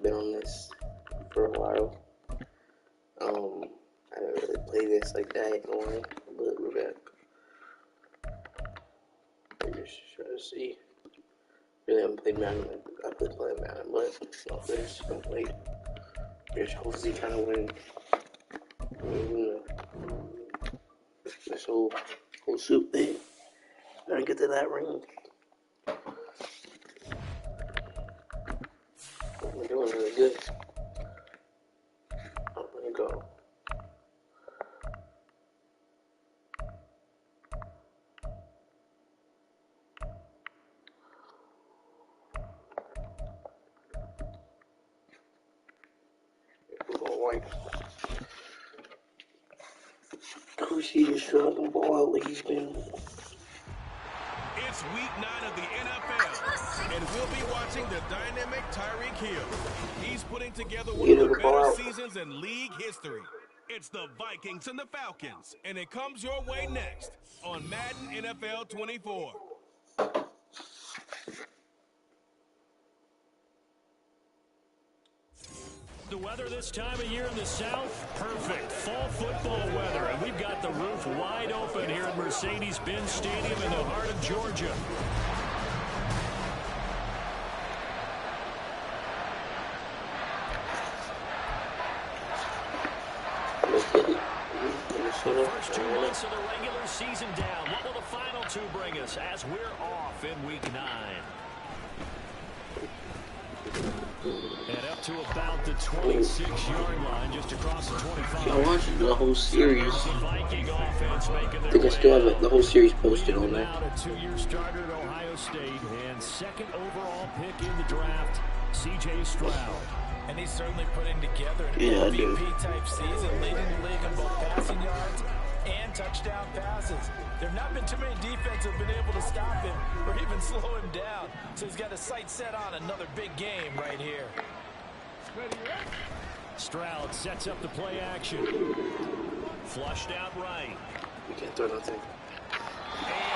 been on this for a while. I didn't really play this like that anyway, but we're back. I'm just trying to see. Really haven't played Madden. I could play Madden, but not this. Don't play. Just hopefully kind of win this whole soup thing. Gotta get to that ring. We're doing really good. I'm gonna go. We're going white. Kushi just showed up and ball out like he's been. It's week 9 of the NFL, and we'll be watching the dynamic Tyreek Hill. He's putting together one of the better seasons in league history. It's the Vikings and the Falcons, and it comes your way next on Madden NFL 24. The weather this time of year in the South, perfect. Fall football weather, and we've got the roof wide open here at Mercedes-Benz Stadium in the heart of Georgia. The first 2 months of the regular season down. What will the final 2 bring us as we're off in week 9? And up to about the 26-yard line, just across the 25. I watched the whole series. I think I still have the whole series posted on there. A 2-year starter at Ohio State and second overall pick in the draft, C.J. Stroud. And he's certainly putting together an MVP-type season, leading the league in both passing yards and touchdown passes. There have not been too many defenses that have been able to stop him or even slow him down. So he's got his sights set on another big game right here. Stroud sets up the play action. Flushed out right. You can't throw nothing.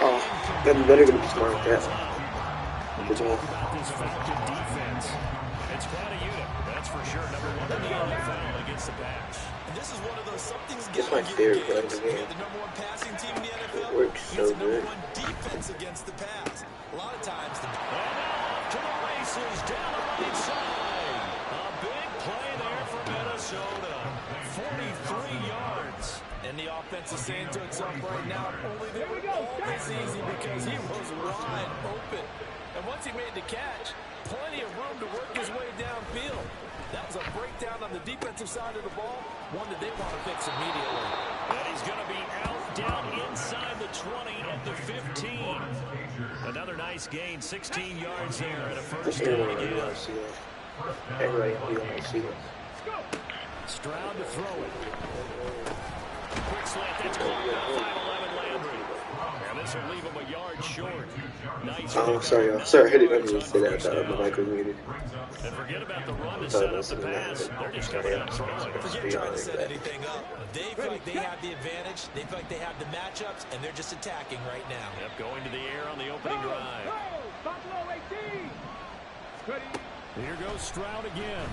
Oh, gotta be better to be smart with that. Talk about this Falcon defense. It's quite a unit, that's for sure. Number 1 in the NFL against the pass. And this is one of those something's That's my favorite play of the game. The number 1 passing team in the NFL. It works so the number good. 1 defense against the pass. A lot of times. And now off to the races down the right side. A big play there for Minnesota. 43 yards. And the offense is saying to itself right now, only they were all this easy because he was wide open. And once he made the catch, plenty of room to work his way downfield. That was a breakdown on the defensive side of the ball, one that they want to fix immediately. And he's going to be out down inside the 20 at the 15. Another nice gain, 16 yards there and a first down again. Everybody want to see it. Stroud to throw it. Quick slant, that's caught by 5'11" Landry. And this will leave him a yard short. Nice. Oh, sorry, I didn't even say that. I thought my mic was muted. And forget about the run to set up the pass. They're just coming out throwing. Forget trying to set anything up. They feel like they have the advantage. They feel like they have the matchups, and they're just attacking right now. Yep, going to the air on the opening drive. Here goes Stroud again.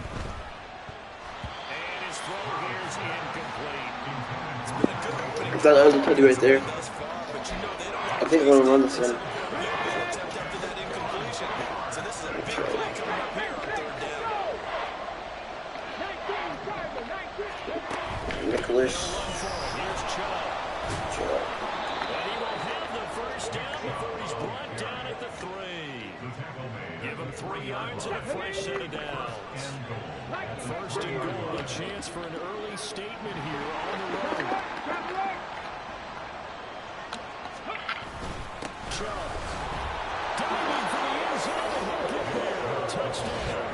And his throw here is incomplete. It's been a good opening. I thought that was a touch right there. I think we're going to run this one. So this is a big play coming up here on 3rd down. Nicholas. Here's Chubb. And he will have the first down before he's brought down at the 3. Give him 3 yards and a fresh set of downs. First and goal, a chance for an early statement here on the road. Chubb. Diving for the end zone. He'll get there. Touchdown.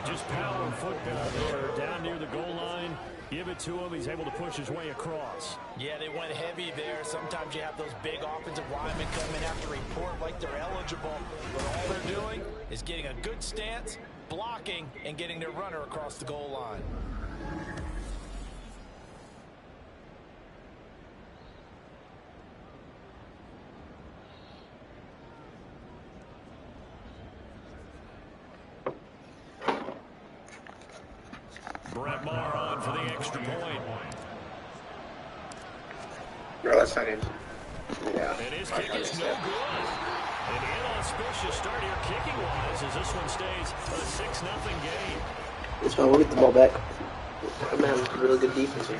Just power football there down near the goal line. Give it to him. He's able to push his way across. Yeah, they went heavy there. Sometimes you have those big offensive linemen come and have to report like they're eligible. But all they're doing is getting a good stance, blocking, and getting their runner across the goal line. Brett Maher on for the extra point. No, that's not it. Yeah. And his kick is no good. An inauspicious start here kicking-wise as this one stays a 6-0 game. It's fine. We'll get the ball back. Man, really good defense here.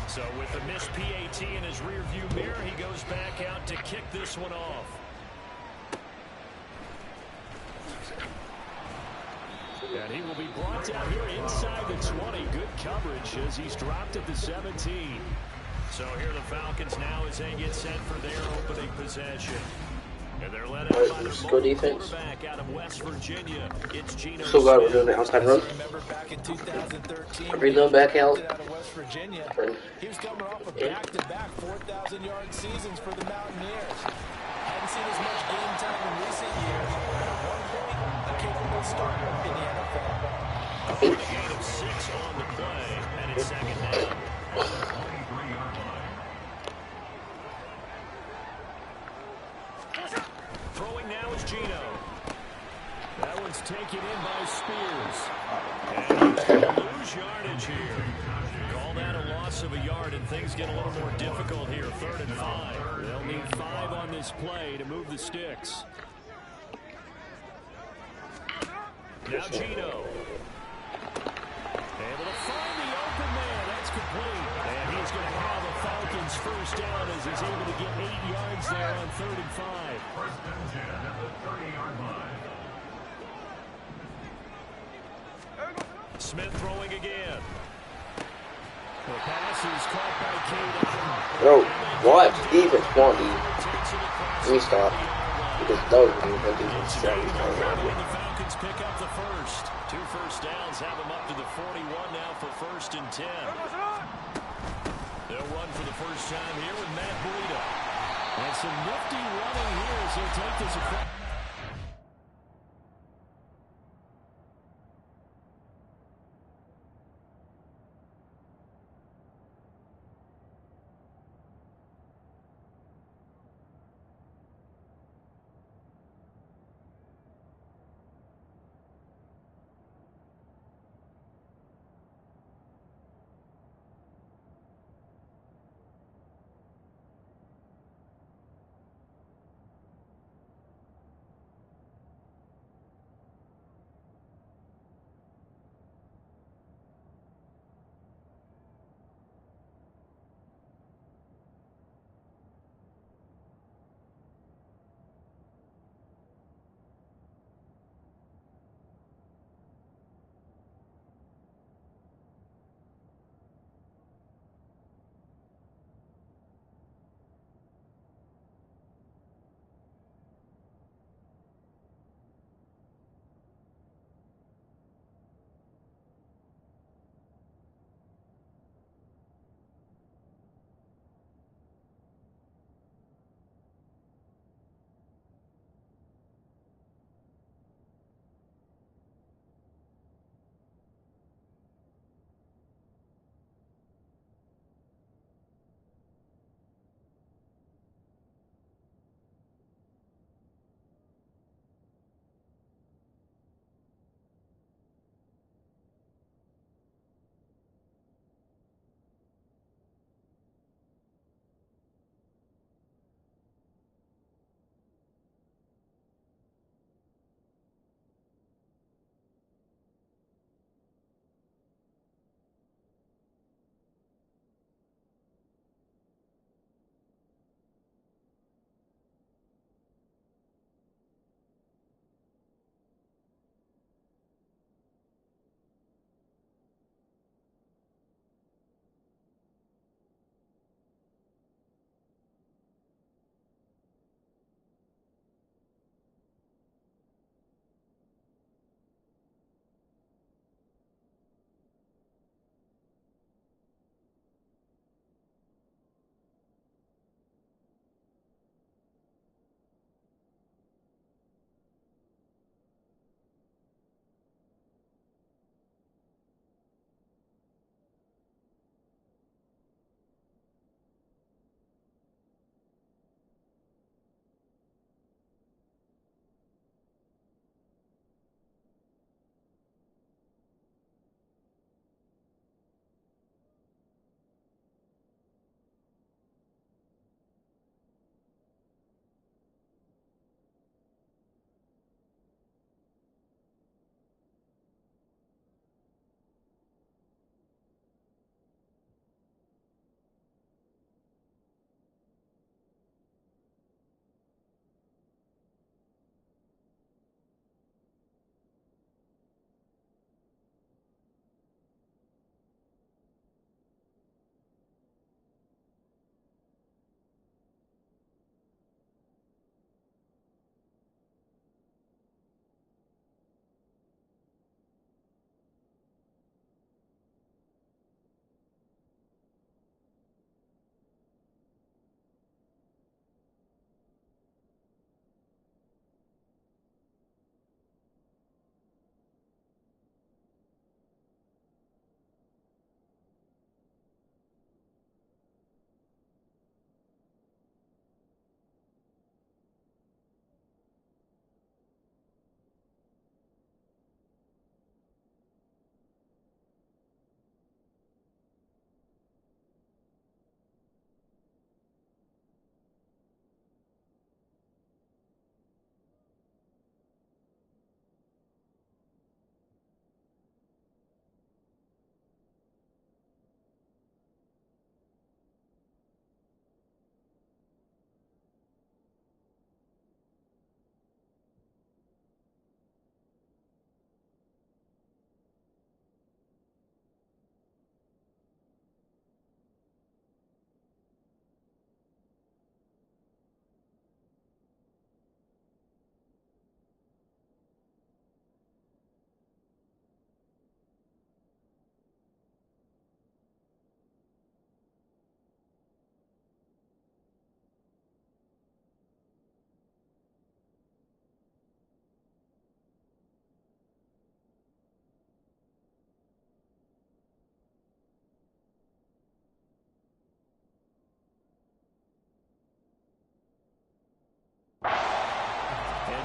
So with the missed PAT in his rearview mirror, he goes back out to kick this one off. And he will be brought down here inside the 20. Good coverage as he's dropped at the 17. So here the Falcons now as they get set for their opening possession. And they're led out by the quarterback out of West Virginia. It's Geno So glad we're doing Smith. the outside run. Remember back in 2013, Every little back out. of West Virginia. He was coming off of back-to-back 4,000-yard seasons for the Mountaineers. Hadn't seen as much game time in recent years, but at one point, a capable starter in the NFL. A gain of 6 on the play, and it's second down. Throwing now is Geno. That one's taken in by Spears. And he's going to lose yardage here. Call that a loss of a yard, and things get a little more difficult here. 3rd and 5. They'll need 5 on this play to move the sticks. Now Geno. Able to find the open man. That's complete. And he's going to have a Falcons first down as he's able to get 8 yards there on 3rd and 5. First and 10 at the 30-yard line. Smith throwing again. The pass is caught by Cade. Bro, watch defense. Come on, D. Let me stop. Because those are the defense strategies. The Falcons pick up the first. 2 first downs have them up to the 41 now for 1st and 10. They'll run for the first time here with Matt Breida. And some nifty running here as he'll take this across.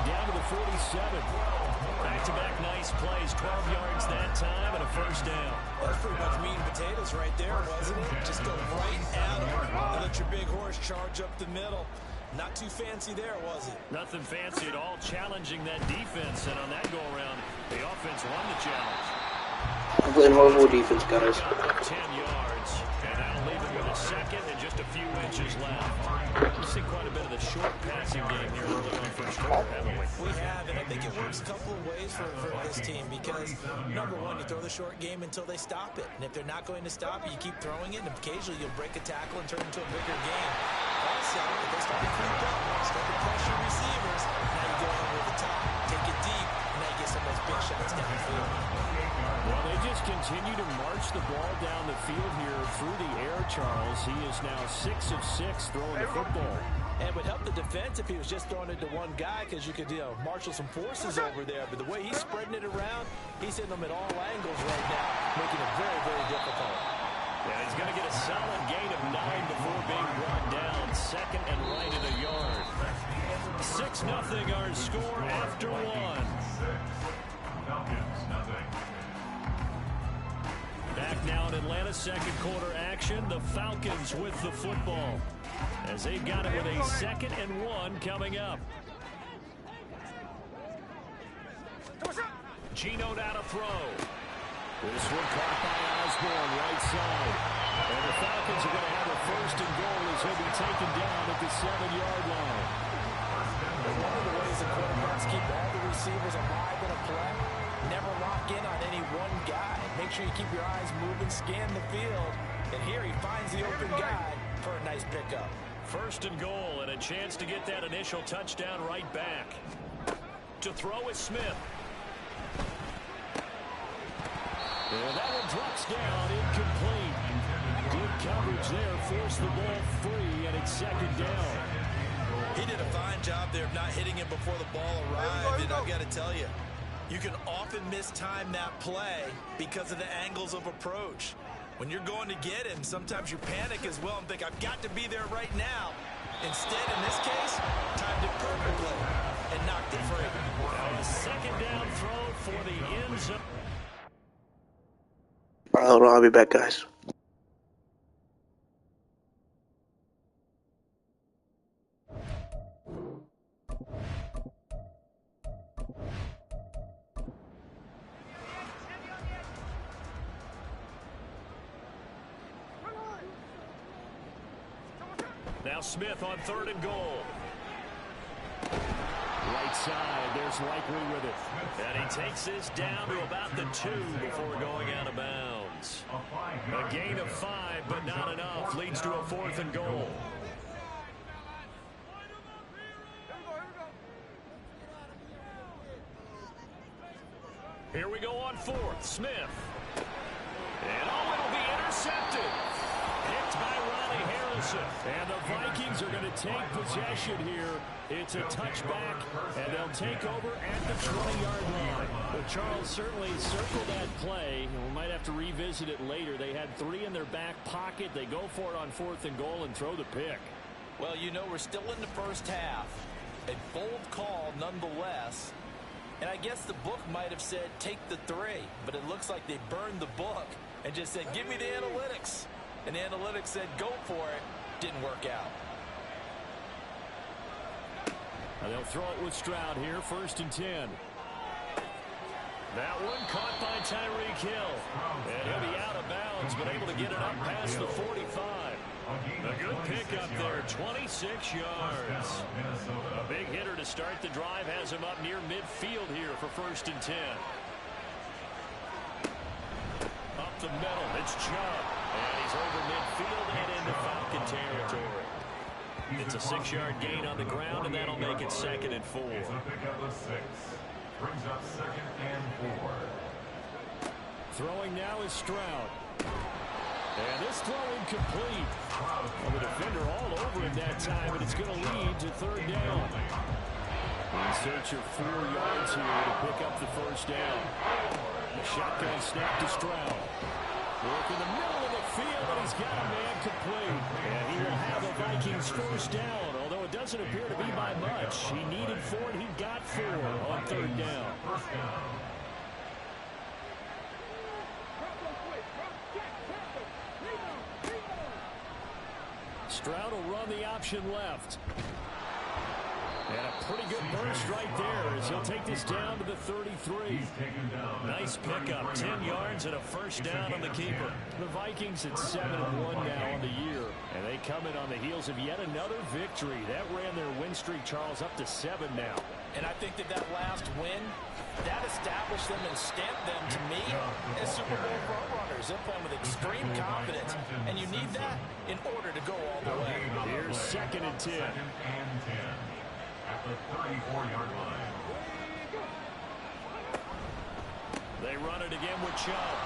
down to the 47. Back-to-back nice plays, 12 yards that time, and a first down. That's pretty much meat and potatoes right there, wasn't it? Just go right at them and let your big horse charge up the middle. Not too fancy there, was it? Nothing fancy at all, challenging that defense, and on that go-around, the offense won the challenge. I'm playing horrible defense, guys. 10 yards, and that'll leave him with a second and just a few inches left. We've seen quite a bit of the short passing game here early on first quarter, haven't we? We have, and I think it works a couple of ways for this team because, number one, you throw the short game until they stop it. And if they're not going to stop it, you keep throwing it, and occasionally you'll break a tackle and turn it into a bigger game. Also, if they start to creep up, start to pressure receivers, now you go over the top, take it deep, and now you get some of those big shots down the field. Well, they just continue to march the ball down the field here through the air, Charles. He is now 6 of 6 throwing the football. And it would help the defense if he was just throwing it to one guy because you could, marshal some forces over there. But the way he's spreading it around, he's hitting them at all angles right now, making it very, very difficult. Yeah, he's going to get a solid gain of 9 before being brought down. Second and right at a yard. 6-0 our score after one. Falcons, nothing. Back now in Atlanta, second quarter action. The Falcons with the football as they've got it with a 2nd and 1 coming up. Geno down to throw. This one caught by Osborne, right side. And the Falcons are going to have a 1st and goal as he'll be taken down at the 7-yard line. One of the ways the quarterbacks keep all the receivers alive in a play, never lock in on any one guy. Make sure you keep your eyes moving, scan the field. And here he finds the open guy for a nice pickup. 1st and goal and a chance to get that initial touchdown right back. To throw is Smith. And that one drops down, incomplete. Good coverage there, forced the ball free, and it's 2nd down. He did a fine job there of not hitting him before the ball arrived, and I've got to tell you, you can often mistime that play because of the angles of approach. When you're going to get him, sometimes you panic as well and think, I've got to be there right now. Instead, in this case, timed it perfectly and knocked it free. Now a 2nd down throw for the end zone. All right, hold on, I'll be back, guys. Now Smith on 3rd and goal. Right side, there's Likely with it. And he takes this down to about the 2 before going out of bounds. A gain of 5, but not enough. Leads to a 4th and goal. Here we go on 4th. Smith. And it'll be intercepted. Picked by Ronnie Harrison. And the Vikings are going to take possession here. It's a touchback, and they'll take over at the 20-yard line. But Charles certainly circled that play, and we might have to revisit it later. They had 3 in their back pocket. They go for it on 4th and goal and throw the pick. Well, we're still in the first half. A bold call nonetheless. And I guess the book might have said take the 3, but it looks like they burned the book and just said, give me the analytics. And the analytics said, go for it. Didn't work out. Now they'll throw it with Stroud here, 1st and 10. That one caught by Tyreek Hill. And he'll be out of bounds, but able to get it up past the 45. A good pickup there, 26 yards. A big hitter to start the drive, has him up near midfield here for 1st and 10. Up the middle, it's Chubb. And he's over midfield and into Falcon territory. It's a 6-yard gain on the ground, and that'll make it 2nd and 4. It's a pickup of 6. Brings up 2nd and 4. Throwing now is Stroud. And this throw incomplete. Well, the defender all over him that time, and it's going to lead to 3rd down. In search of 4 yards here to pick up the 1st down. The shotgun snap to Stroud. Work in the middle of the field, and he's got a man complete. And he will have a Vikings 1st down, although it it doesn't appear to be by much. He needed 4, and he got 4 on 3rd down. Stroud will run the option left. And a pretty good burst right there as he'll take this down to the 33. Nice pickup, 10 yards and a first down on the keeper. The Vikings at 7-1 now on the year. And they come in on the heels of yet another victory. That ran their win streak, Charles, up to 7 now. And I think that last win, that established them and stamped them, to me, as Super Bowl frontrunners. They're playing with extreme confidence, and you need that in order to go all the way. Here's 2nd and 10. At the 34-yard line. They run it again with Chubb.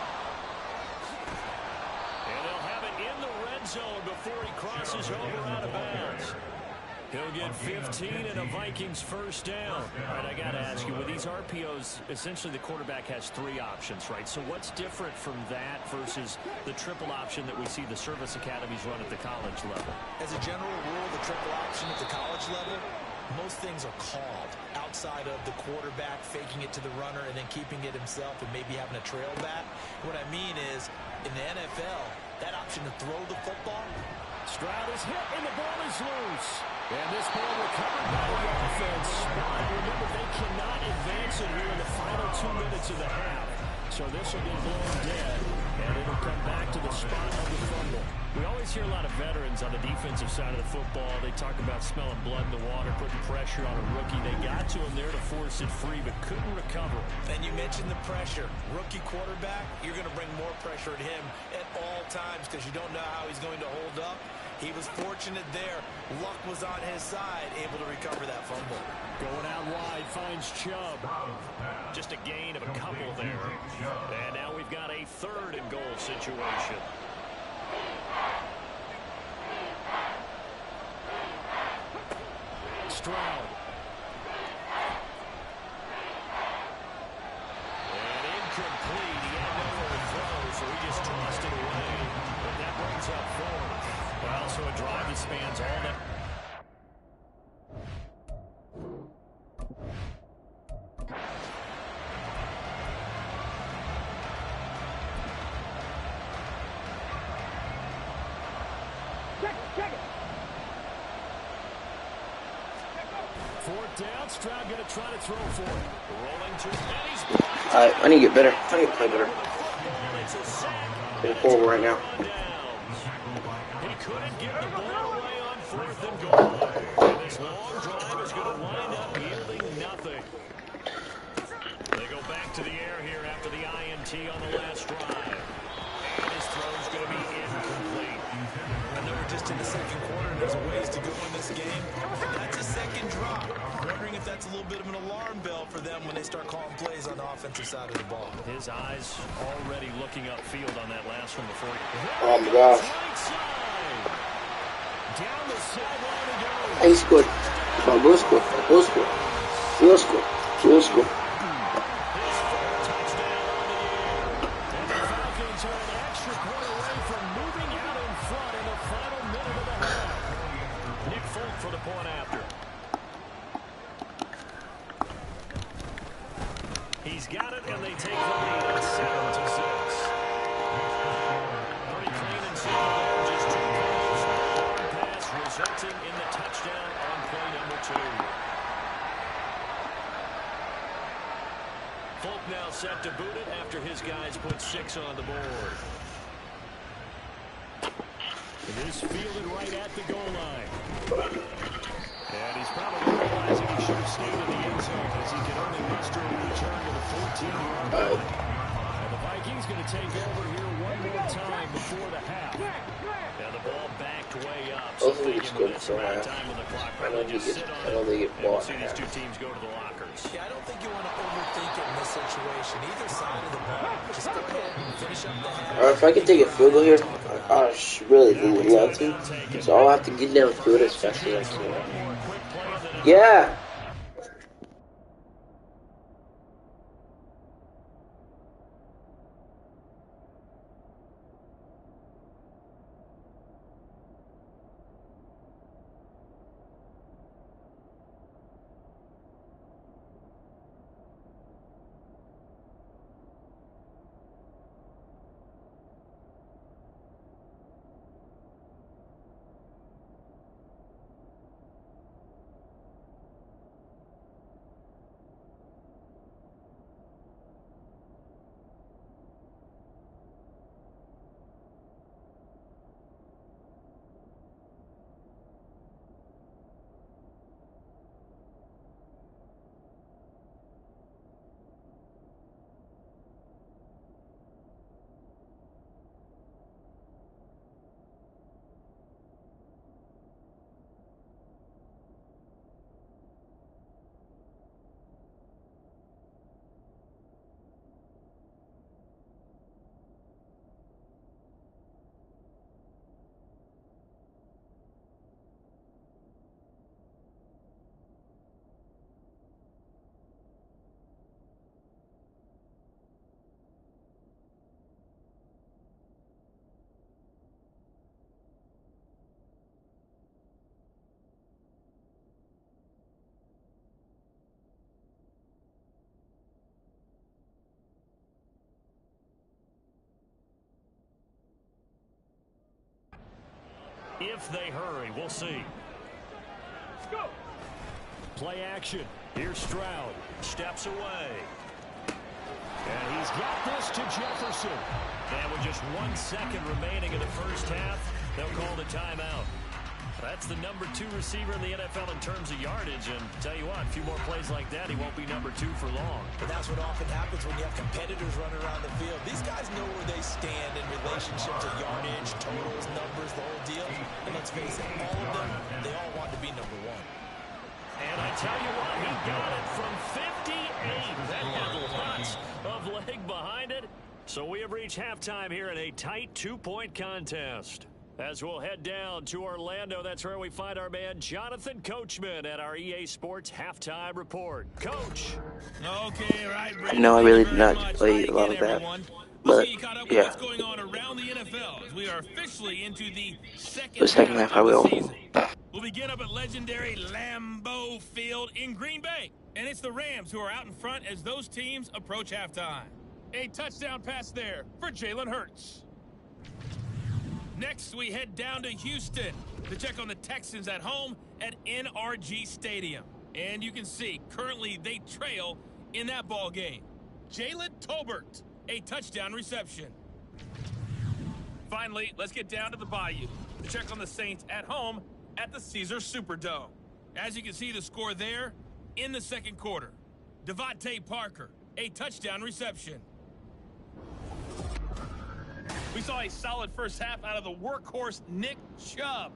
And they'll have it in the red zone before he crosses over out of bounds. He'll get 15 and a Vikings first down. All right, I got to ask you, with these RPOs, essentially the quarterback has 3 options, right? So what's different from that versus the triple option that we see the service academies run at the college level? As a general rule, the triple option at the college level, most things are called outside of the quarterback faking it to the runner and then keeping it himself and maybe having a trail back. What I mean is, in the NFL, that option to throw the football. Stroud is hit and the ball is loose. And this ball recovered by the offense. But remember, they cannot advance it here in the final 2 minutes of the half. So this will be blown dead, and it'll come back to the spot of the fumble. We always hear a lot of veterans on the defensive side of the football. They talk about smelling blood in the water, putting pressure on a rookie. They got to him there to force it free, but couldn't recover. And you mentioned the pressure. Rookie quarterback, you're going to bring more pressure at him at all times because you don't know how he's going to hold up. He was fortunate there. Luck was on his side, able to recover that fumble. Going out wide, finds Chubb. Just a gain of a couple there. And now we've got a 3rd and goal situation. Stroud. And incomplete. He had nowhere to throw, so he just tossed it away. But that brings up 4th. Well, so a drive that spans all that. Fourth down, Stroud going to try to throw for it. Rolling to Benny's. Alright, I need to get better. I need to play better. I'm horrible right now. He couldn't get the ball away on 4th and goal. And this long drive is going to wind up yielding nothing. They go back to the air here after the INT on the last drive. And his throw's going to be incomplete. I know we're just in the 2nd quarter and there's a ways to go in this game. That's a 2nd drop. Wondering if that's a little bit of an alarm bell for them when they start calling plays on the offensive side of the ball. His eyes already looking upfield on that last one before. Oh my gosh. Right side. Down the sideline he goes. Hey, he scored. Oh, we'll score. We'll score. We'll score. We'll score. His 4th touchdown on the year. And the Falcons are an extra point away from moving out in front in the final minute of the half. Nick Folk for the point after. He's got it, and they take the lead at 7-6. Pretty clean and simple there. Just 2 plays. Long pass resulting in the touchdown on play number 2. Folk now set to boot it after his guys put 6 on the board. It is fielded right at the goal line. And he's probably realizing he should have stayed in the end zone as he can only muster a return to the 14-yard line. And the Vikings going to take over here one more time before the half. Now the ball backed way up. So Hopefully it's good for half. time on the clock. I don't Just sit on think it and we'll bought see these half. 2 teams go to the lockers. Yeah, I don't think you want to overthink it in this situation. Either side of the ball. Just go ahead and finish up the half. Alright, if I could take a field goal here, I really would love to. So I'll have to get downfield as fast as I can. Yeah! if they hurry. We'll see. Play action. Here's Stroud. Steps away. And he's got this to Jefferson. And with just 1 second remaining in the first half, they'll call the timeout. That's the number 2 receiver in the NFL in terms of yardage. And tell you what, a few more plays like that, he won't be number 2 for long. But that's what often happens when you have competitors running around the field. These guys know where they stand in relationship to yardage, totals, numbers, the whole deal. And let's face it, all of them, they all want to be number 1. And I tell you what, he got it from 58. That had lots of leg behind it. So we have reached halftime here in a tight 2-point contest. As we'll head down to Orlando, that's where we find our man Jonathan Coachman at our EA Sports Halftime Report. Coach. Okay, right, Brandon. No, I really did not play a lot of that. But, yeah. What's going on around the NFL as we are officially into the second half I will. We'll begin up at legendary Lambeau Field in Green Bay. And it's the Rams who are out in front as those teams approach halftime. A touchdown pass there for Jalen Hurts. Next, we head down to Houston to check on the Texans at home at NRG Stadium. And you can see, currently they trail in that ball game. Jalen Tolbert, a touchdown reception. Finally, let's get down to the Bayou to check on the Saints at home at the Caesars Superdome. As you can see the score there in the second quarter. Devontae Parker, a touchdown reception. We saw a solid first half out of the workhorse Nick Chubb.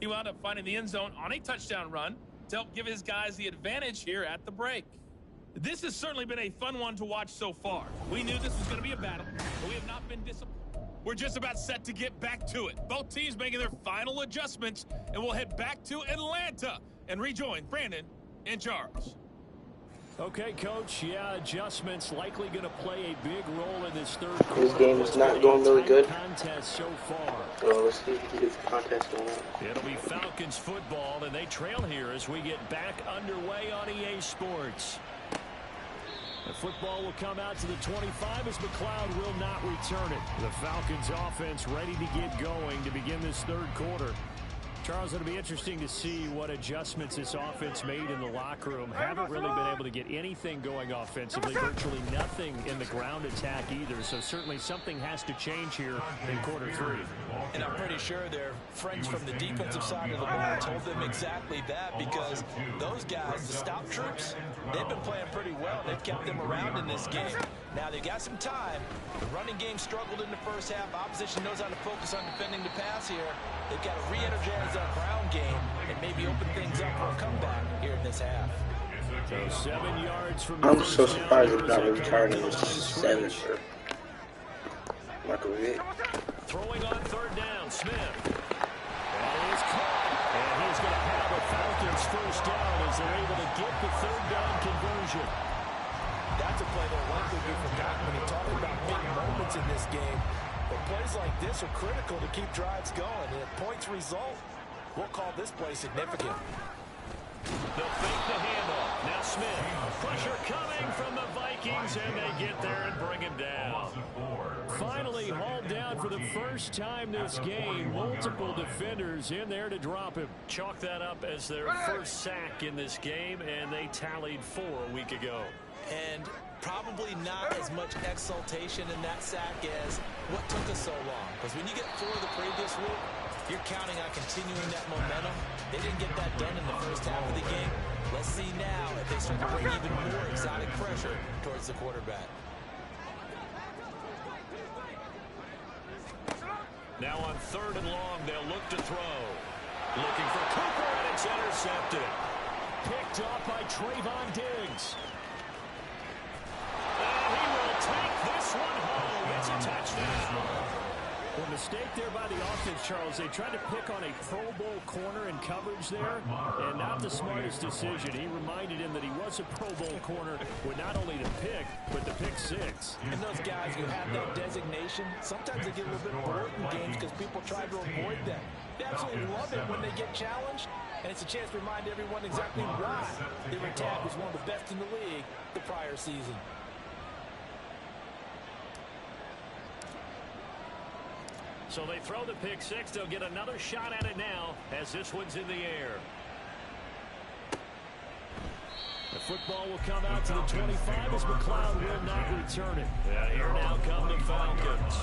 He wound up finding the end zone on a touchdown run to help give his guys the advantage here at the break. This has certainly been a fun one to watch so far. We knew this was going to be a battle, but we have not been disappointed. We're just about set to get back to it. Both teams making their final adjustments, and we'll head back to Atlanta and rejoin Brandon and Charles. Okay, Coach. Yeah, adjustments likely going to play a big role in this third quarter. This game is not going really good. Contest so far. Well, let's see if we can get the contest going on. It'll be Falcons football, and they trail here as we get back underway on EA Sports. The football will come out to the 25 as McLeod will not return it. The Falcons offense ready to get going to begin this third quarter. Charles, it'll be interesting to see what adjustments this offense made in the locker room. Haven't really been able to get anything going offensively, virtually nothing in the ground attack either. So certainly something has to change here in quarter 3. And I'm pretty sure their friends from the defensive side of the ball told them exactly that, because those guys, the stop troops, they've been playing pretty well. They've kept them around in this game. Now they've got some time. The running game struggled in the first half. Opposition knows how to focus on defending the pass here. They've got to re-energize that ground game and maybe open things up for a comeback here in this half. So 7 yards from I'm so surprised it's not really turning 7 for Michael Vick. Throwing on third down, Smith. And he's caught. And he's going to have a Falcons first down as they're able to get the third down conversion. That's a play that likely be forgotten when you talk about big moments in this game. But plays like this are critical to keep drives going. And if points result, we'll call this play significant. They'll fake the handoff. Now Smith. Pressure coming from the Vikings, and they get there and bring him down. Finally hauled down for the first time this game. Multiple defenders in there to drop him. Chalk that up as their first sack in this game, and they tallied 4 a week ago. And probably not as much exultation in that sack as what took us so long. Because when you get 4 the previous week, you're counting on continuing that momentum. They didn't get that done in the first half of the game. Let's see now if they start to bring even more exotic pressure towards the quarterback. Now on third and long, they'll look to throw. Looking for Cooper, and it's intercepted. Picked off by Trayvon Diggs. And he will take this one home. It's a touchdown. Well, mistake there by the offense, Charles. They tried to pick on a Pro Bowl corner in coverage there, and not the smartest decision. He reminded him that he was a Pro Bowl corner with not only the pick, but the pick 6. And those guys who have that designation, sometimes they get a little bit bored in games because people try to avoid them. They absolutely love it when they get challenged, and it's a chance to remind everyone exactly why they were tagged as one of the best in the league the prior season. So they throw the pick six. They'll get another shot at it now as this one's in the air. The football will come out to the 25 as McLeod will not return it. And here now come the Falcons.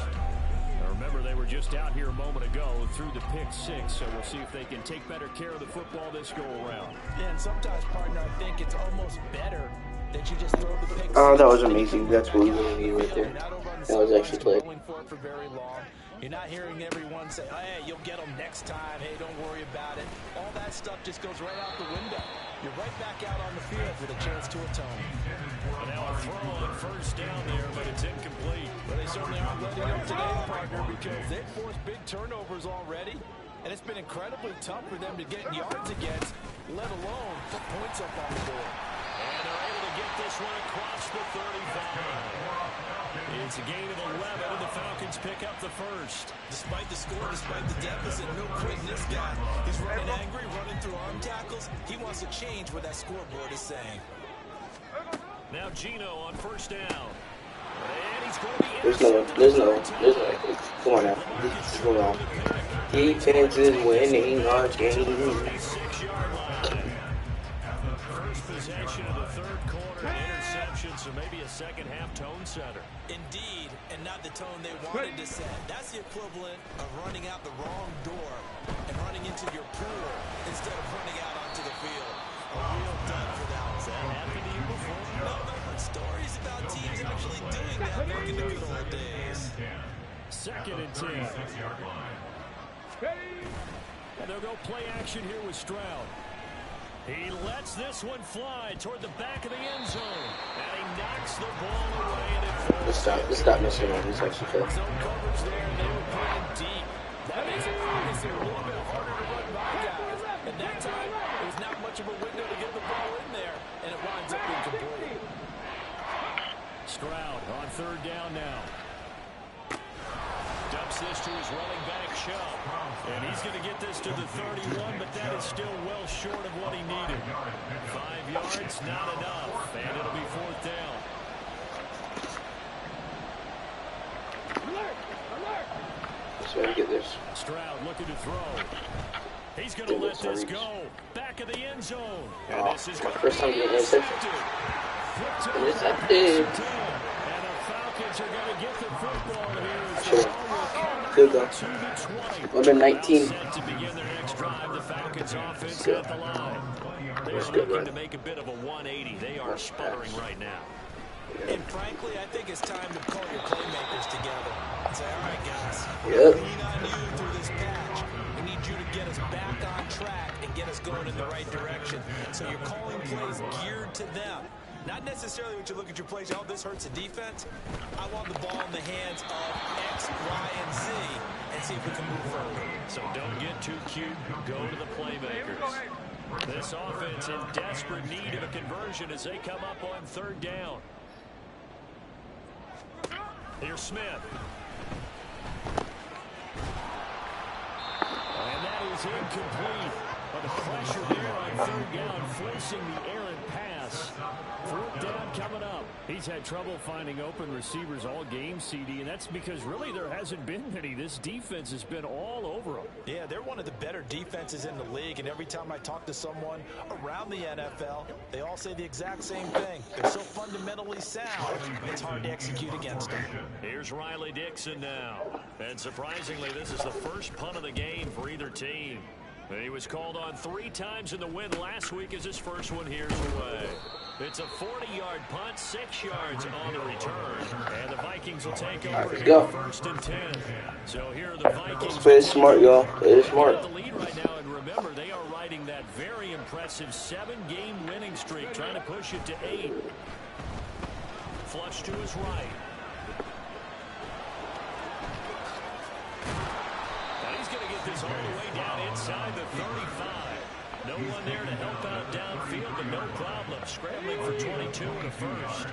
Now remember, they were just out here a moment ago through the pick six, so we'll see if they can take better care of the football this go around. Yeah, and sometimes, partner, I think it's almost better that you just throw the pick six. Oh, that was amazing. That's what we really needed right there. That was actually played. For very long. You're not hearing everyone say, hey, you'll get them next time. Hey, don't worry about it. All that stuff just goes right out the window. You're right back out on the field with a chance to atone. And now a throw on first down there, but it's incomplete. But they certainly aren't letting up today, partner, because they've forced big turnovers already. And it's been incredibly tough for them to get yards against, let alone put points up on the board. And they're able to get this one across the 35. It's a gain of 11, and the Falcons pick up the first. Despite the score, despite the deficit, no quitting this guy. He's running angry, running through arm tackles. He wants to change what that scoreboard is saying. Now Gino on first down. And he's going to There's no. Come on now. Come on. Defense is winning our game. 36-yard line. First possession of the third quarter, interception, so maybe a second-half tone setter. Indeed, and not the tone they wanted to set. That's the equivalent of running out the wrong door and running into your pool instead of running out onto the field. A real dud for that one. Has that happened to you before? No, I've heard stories about teams actually doing that back in the good old days. Second and 10. And they'll go play action here with Stroud. He lets this one fly toward the back of the end zone. And he knocks the ball away. And it falls. Let's stop messing around. This actually fair. Zone coverage there. They were playing deep. That makes it obviously a little bit harder to run by guys. At that time, it was not much of a window to get the ball in there. And it winds up incomplete. Stroud on third down now. Dumps this to his running back, Shell. And he's going to get this to the 31, but that is still well short of what he needed. 5 yards, not enough. And it'll be fourth down. So I get this. Stroud looking to throw. He's going to let this go. Back of the end zone. And this is going to first time getting an interception. Intercepted. And the Falcons are going to get the football here. Good go. Number 19. Set to begin their next drive. The Falcons offense at the line. They're looking to make a bit of a 180. They are sputtering right now. And frankly, I think it's time to call your playmakers together and say, all right, guys, Yep. lean on you through this patch. We need you to get us back on track and get us going in the right direction. So you're calling plays geared to them. Not necessarily when you look at your plays, oh, this hurts the defense. I want the ball in the hands of X, Y, and Z and see if we can move further. So don't get too cute. Go to the playmakers. This offense in desperate need of a conversion as they come up on third down. Here's Smith. And that is incomplete. But the pressure there on third down, forcing the errant pass. Fourth down coming up. He's had trouble finding open receivers all game, CD, and that's because really there hasn't been many. This defense has been all over them. Yeah, they're one of the better defenses in the league, and every time I talk to someone around the NFL, they all say the exact same thing. They're so fundamentally sound, it's hard to execute against them. Here's Riley Dixon now. And surprisingly, this is the first punt of the game for either team. He was called on 3 times in the win last week as his first one here's away. It's a 40-yard punt, 6 yards on the return. And the Vikings will take over here first and 10. So here are the Vikings. Play it smart, y'all. Play it smart. The lead right now, and remember, they are riding that very impressive 7-game winning streak, trying to push it to 8. Flush to his right. And he's going to get this all the way down inside the 35. No one there to help out downfield, but no problem. Scrambling for 22 in the first.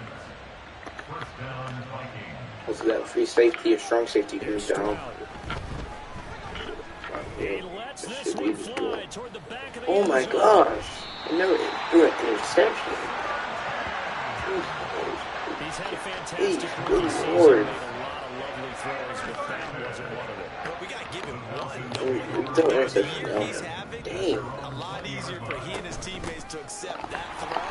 What's that? Free safety or strong safety comes down. He lets this one fly toward the back of the Oh my gosh. I never threw an interception. He's had a fantastic Good season. Lord. Made a lot of lovely throws, but that wasn't one of them. Well, we got to give him one. Don't interception now. He's having Dang. a lot easier for he and his teammates to accept that throw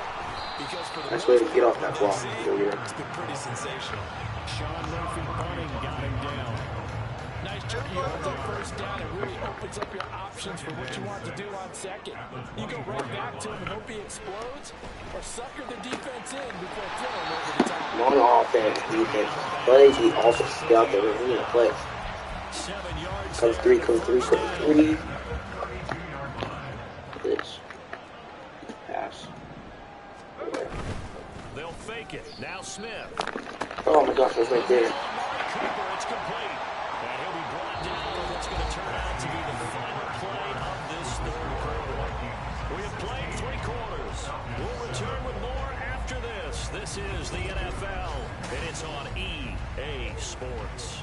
because for the Nice way to get off what that they've block. seen, it's been pretty sensational. Sean Murphy bunting got him down. Nice job. You hold that first down. It really opens up your options for what you want to do on second. You go right back to him and hope he explodes, or sucker the defense in before throwing over the top. On offense, defense. Plays, he also scout there. We need to play. 7 yards. Comes three, comes three, comes three. Look at this. Pass. They'll fake it. Now Smith. Oh my gosh, that's right there. Cooper, it's complete. And he'll be brought down on what's going to turn out to be the final play of this third quarter. We have played 3 quarters. We'll return with more after this. This is the NFL, and it's on EA Sports.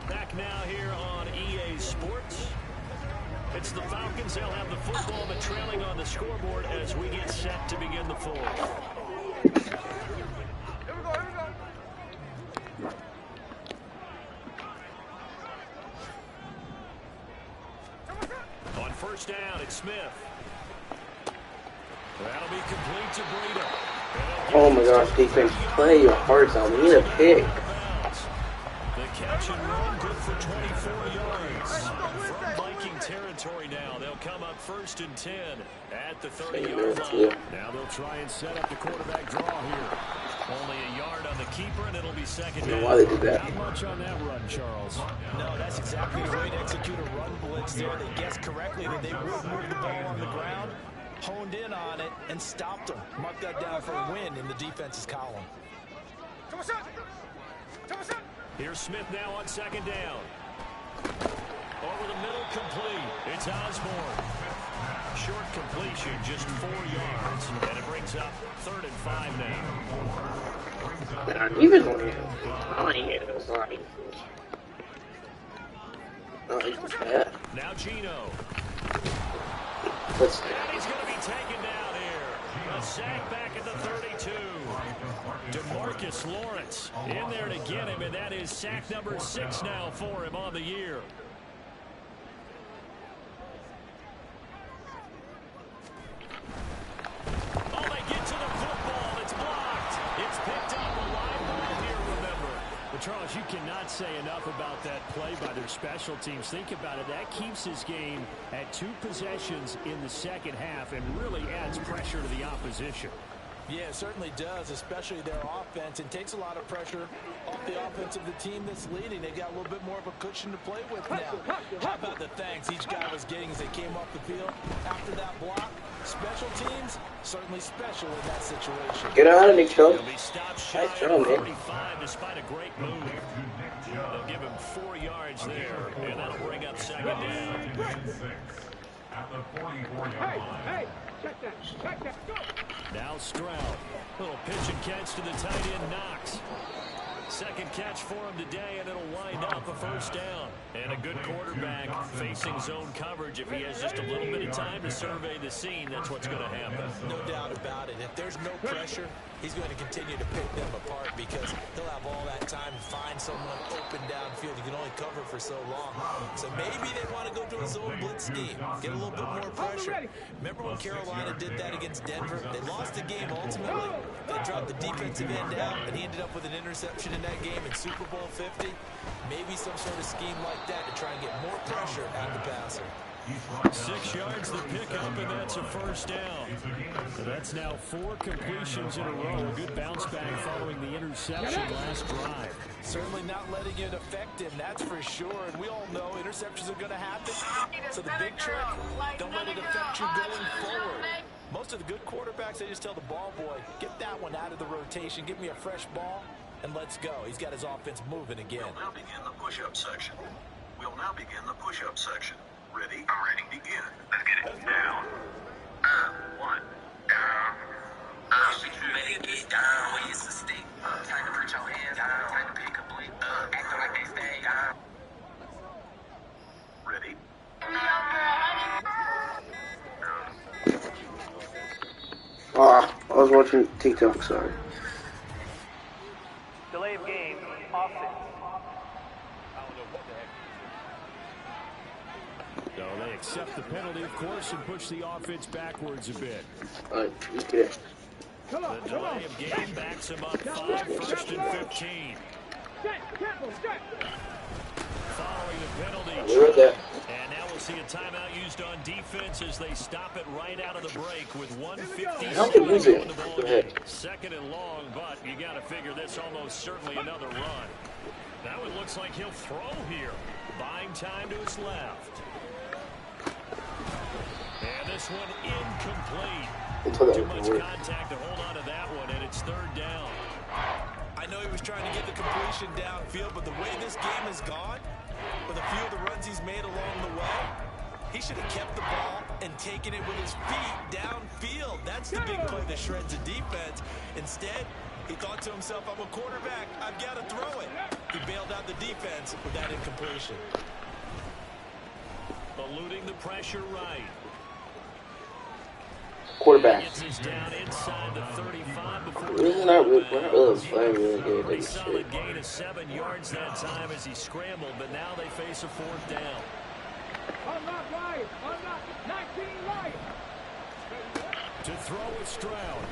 Back now here on EA Sports. It's the Falcons. They'll have the football, but trailing on the scoreboard as we get set to begin the fourth. On first down, it's Smith. That'll be complete to Breida. Oh my gosh, defense, play your hearts out. We need a pick. The catch and run, good for 24 yards. From Viking territory now, they'll come up 1st and 10 at the 30-yard line. Now they'll try and set up the quarterback draw here. Only a yard on the keeper, and it'll be second down. I don't know why they did that. Not much on that run, Charles. No, that's exactly the way to execute a run blitz there. They guessed correctly that they would move the ball on the ground, honed in on it, and stopped them. Mark that down for a win in the defense's column. Here's Smith now on second down. Over the middle, complete. It's Osborne. Short completion, just 4 yards. And it brings up 3rd and 5 now. Even when it was like, he's bad. Now Gino. Let's And he's going to be taken down here. A sack back at the 32. DeMarcus Lawrence in there to get him, and that is sack number 6 now for him on the year. Oh, they get to the football. It's blocked. It's picked up. A live ball here, remember. But, Charles, you cannot say enough about that play by their special teams. Think about it. That keeps this game at 2 possessions in the second half and really adds pressure to the opposition. Yeah, it certainly does, especially their offense. It takes a lot of pressure off the offense of the team that's leading. They've got a little bit more of a cushion to play with now. How about the thanks each guy was getting as they came off the field after that block? Special teams, certainly special in that situation. Get out of Nick Chubb. He'll be stopped shy Nice job, of man. 45 despite a great move. They'll give him 4 yards there, and that'll bring up second down. At the 44-yard line. Now Stroud. Little pitch and catch to the tight end, Knox. Second catch for him today, and it'll wind up a first down. And a good quarterback facing zone coverage. If he has just a little bit of time to survey the scene, that's what's going to happen. No doubt about it. If there's no pressure, he's going to continue to pick them apart because he'll have all that time to find someone open downfield. You can only cover for so long. So maybe they want to go to a zone blitz scheme, get a little bit more pressure. Remember when Carolina did that against Denver? They lost the game ultimately. They dropped the defensive end out, and he ended up with an interception in that game in Super Bowl 50. Maybe some sort of scheme like that to try and get more pressure out the passer. 6 yards the pickup, and that's a first down. So that's now 4 completions in a row. A good bounce back following the interception last drive. Certainly not letting it affect him, that's for sure. And we all know interceptions are going to happen. So the big trick, don't let it affect you going forward. Most of the good quarterbacks, they just tell the ball boy, get that one out of the rotation, give me a fresh ball, and let's go. He's got his offense moving again. We'll now begin the push-up section. We'll now begin the push-up section. Ready? I'm ready. Begin. Let's get it. Down. One. Down. Ready to get down when you sustain. Time to put your hands down. Time to pick a blink. Acting like they stay down. Ready? I was watching TikTok, sorry. Delay of game, offense. So they accept the penalty, of course, and push the offense backwards a bit. Okay. The delay of game backs him up 1st and 15. Following the penalty. And now we'll see a timeout used on defense as they stop it right out of the break with 1:50 to go in the ball game. 2nd and long, but you got to figure this almost certainly another run. Now it looks like he'll throw here. Buying time to his left. And this one incomplete. Too much contact to hold on to that one, and it's 3rd down. I know he was trying to get the completion downfield, but the way this game has gone, with a few of the runs he's made along the way, he should have kept the ball and taken it with his feet downfield. That's the big play that shreds the defense. Instead, he thought to himself, I'm a quarterback, I've got to throw it. He bailed out the defense with that incompletion. Eluding the pressure right. Quarterback. Down inside the 35 before We're not really playing really good. Pretty solid gain of 7 yards that time as he scrambled, but now they face a 4th down. To throw with Stroud.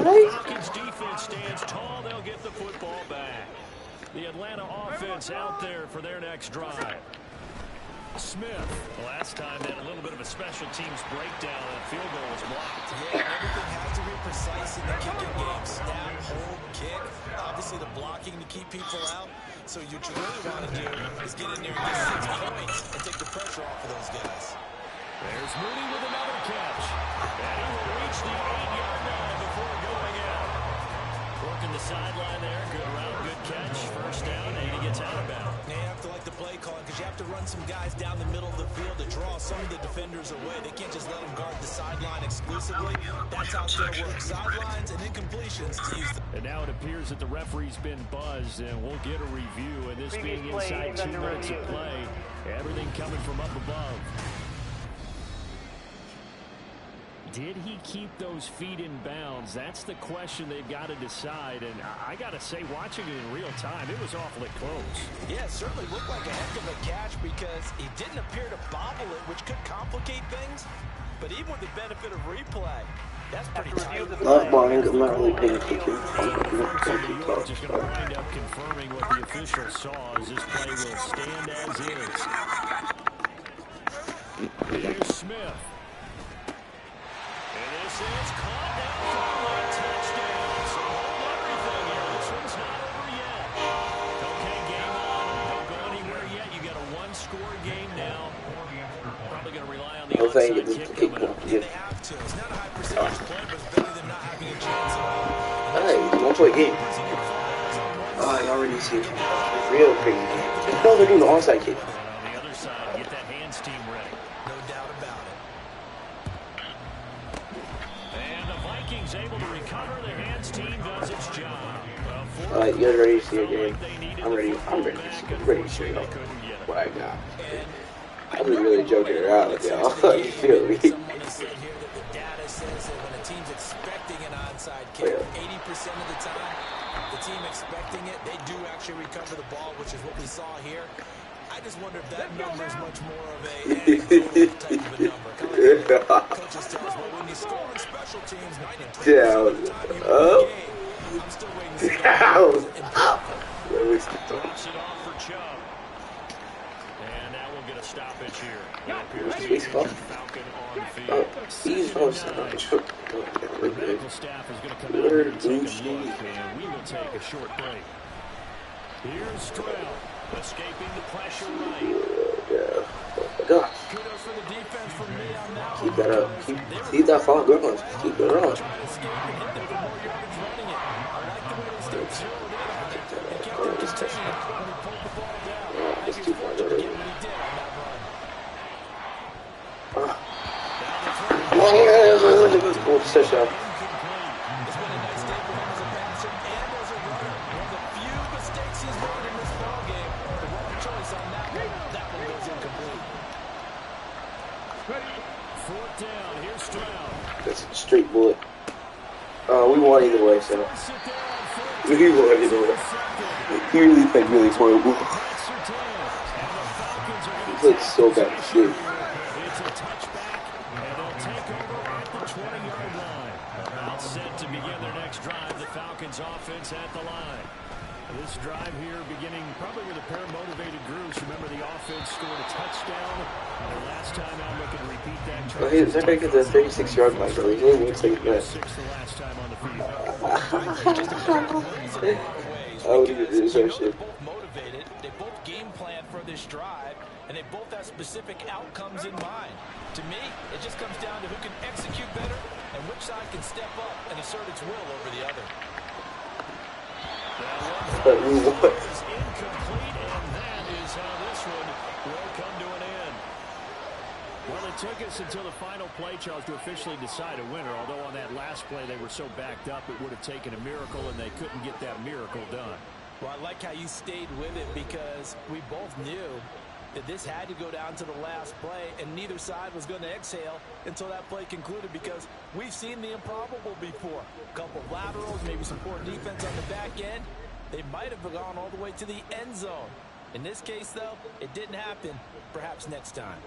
Vikings defense stands tall. They'll get the football back. The Atlanta offense out there for their next drive. Smith. The last time they had a little bit of a special teams breakdown and the field goal was blocked. Yeah, everything has to be precise in the kicking game. Snap, hold, kick. Obviously the blocking to keep people out. So what you really want to do is get in there and get 6 points and take the pressure off of those guys. There's Mooney with another catch. And he will reach the 8-yard line before going out. Working the sideline there. Good route, good catch. 1st down, and he gets out of bounds. Yeah, you have to like the play calling because you have to run some guys down the middle of the field to draw some of the defenders away. They can't just let them guard the sideline exclusively. That's how it's going to work. Sidelines and incompletions to use them. And now it appears that the referee's been buzzed, and we'll get a review. And this being inside 2 minutes of play, everything coming from up above. Did he keep those feet in bounds? That's the question they've got to decide. And I got to say, watching it in real time, it was awfully close. Yeah, it certainly looked like a heck of a catch because he didn't appear to bobble it, which could complicate things. But even with the benefit of replay, that's pretty tight. Not boring, I'm not really paying attention. Just going to wind up confirming what the official saw as this play will stand as is. Here's Smith. And this is caught down for a touchdown. So hold everything here. This one's not over yet. Okay, game on. Don't go anywhere yet. You got a 1-score game now. Probably going to rely on the onside kick coming up. They have to. It's not a high percentage play, but it's better than not having a chance at all. Hey, 1-point game. I already see it. Real crazy game. Just know they're doing the onside kick. And on the other side, get that hands team ready. No doubt about it. And the Vikings able to recover. The hands team does its job. Alright, you guys ready to see your game? I'm ready. I'm ready to show y'all what I got. I'm just really joking around with y'all. You feel me? Someone has said here that the data says that when a team's expecting an onside kick, 80% of the time, the team expecting it, they do actually recover the ball, which is what we saw here. I just wonder if that number is much more of a type of a number. Kind of like coaches tell us, well, when you score on special teams, 9 and 20% of the time you win the game. I'm still waiting to see that. Drops it off for Chubb. And now we'll get a stoppage here. Falcon on field. The medical staff is going to come out here and take a look, and we will take a short break. Here's Stroud, escaping the pressure right. Gosh. Kudos for the defense from me on that Keep that up. Keep that falling ground. Keep it on. It's too far already. Oh, touchdown. fourth down. Here's Stroud. That's a straight bullet. We won either way, so. We won either way. He really played really horrible. He played so bad. Shit. It's a touchback, and they'll take over at the 20-yard line. About set to begin their next drive. The Falcons offense at the line. This drive here beginning probably with a pair of motivated groups. Remember, the offense scored a touchdown. And last time out, looking to repeat that. Well, hey, is that back at the 36-yard line, bro? He's only 1 second left. I would have did some shit. Both motivated. They both game plan for this drive, and they both have specific outcomes in mind. To me, it just comes down to who can execute better and which side can step up and assert its will over the other. But we won. Is incomplete, and that is how this one will come to an end. Well, it took us until the final play, Charles, to officially decide a winner. Although on that last play they were so backed up, it would have taken a miracle, and they couldn't get that miracle done. Well, I like how you stayed with it because we both knew that this had to go down to the last play, and neither side was going to exhale until that play concluded because we've seen the improbable before. A couple of laterals, maybe some poor defense on the back end. They might have gone all the way to the end zone. In this case, though, it didn't happen. Perhaps next time.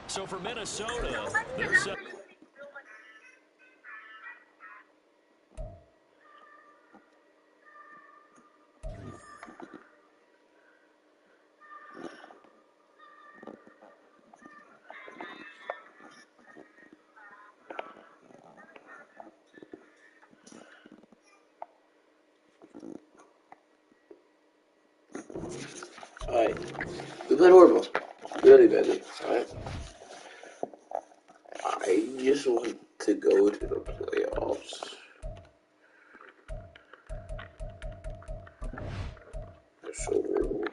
So for Minnesota, they're set. Alright. We played horrible. Really badly. Alright. I just want to go to the playoffs. So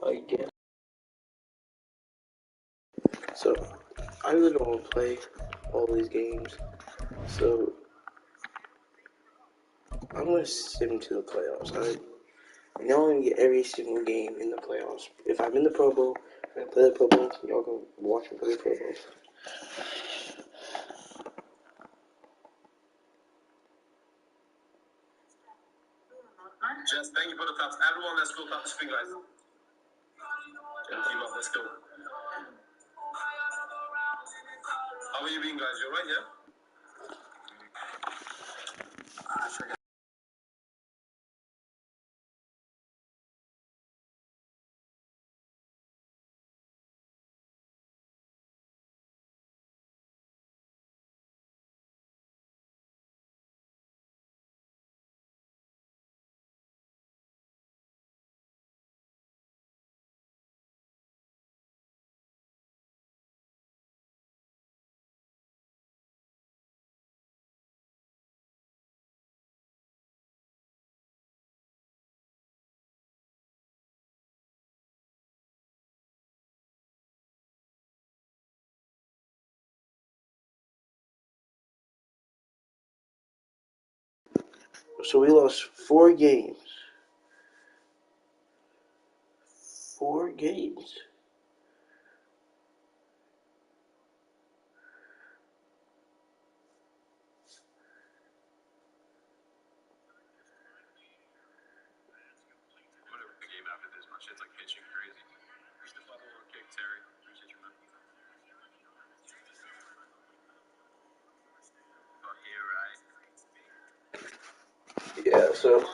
I guess. So I really don't want to play all these games. So I'm gonna sim to the playoffs. I know I'm gonna get every single game in the playoffs. If I'm in the Pro Bowl, if I play the Pro Bowl, y'all can watch me play the Pro Bowl. Jess, thank you for the taps. Everyone, let's go tap the screen, guys. Team up, let's go. How are you being, guys? You alright, yeah? So we lost 4 games. 4 games. Shit's like pitching crazy. Here's the bubble or kick, Terry. Appreciate your money. Oh, here, right? Yeah, so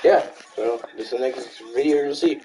yeah. So this is the next video you'll see.